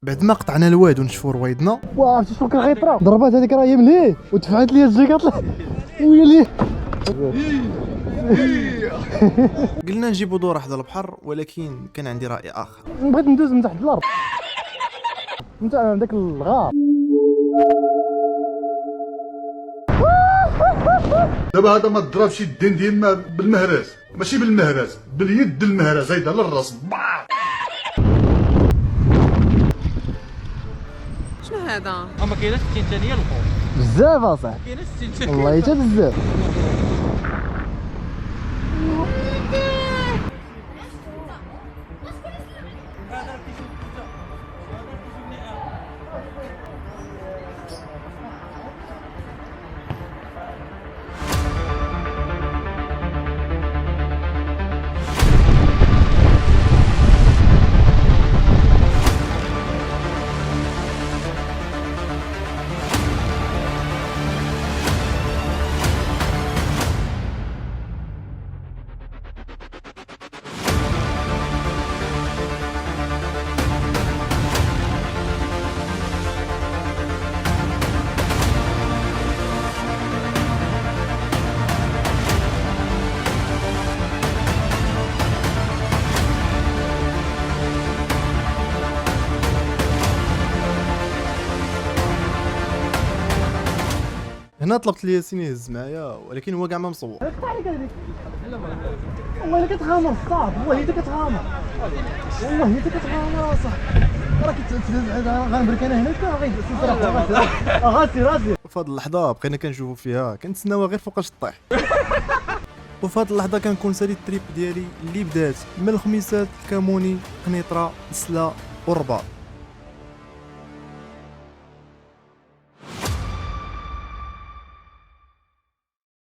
بعد ما قطعنا الواد ونشفوا رويدنا واه عرفتي شنو كان غيطرا ضربات هذيك راه هي مليه ودفعت لي الجيكاط ويا ليه قلنا نجيبوا دوره حدا البحر، ولكن كان عندي راي اخر. بغيت ندوز من تحت الارض من داك الغار. دابا هذا ما تضربش الدين ديما بالمهراس، ماشي بالمهراس، باليد المهراس هيدا للراس. شنو هذا؟ ما كايناش التنتانيه الفوق، بزاف اصاحبي كايناش التنتانيه والله حتى بزاف. هنا طلبت لي ياسين يهز معايا، ولكن هو كاع ما مصور. والله الا كتغامر الصاد، والله الا كتغامر، والله الا كتغامر اصاحبي. راه غنبرك انا هناك غاسي راسي. وفي هذه اللحظه بقينا كنشوفوا فيها كنتسناوها غير فوقاش طيح. وفي هذه اللحظه كنكون سالي التريب ديالي اللي بدات من الخميسات، الكاموني، قنيطره، السلا والرباط.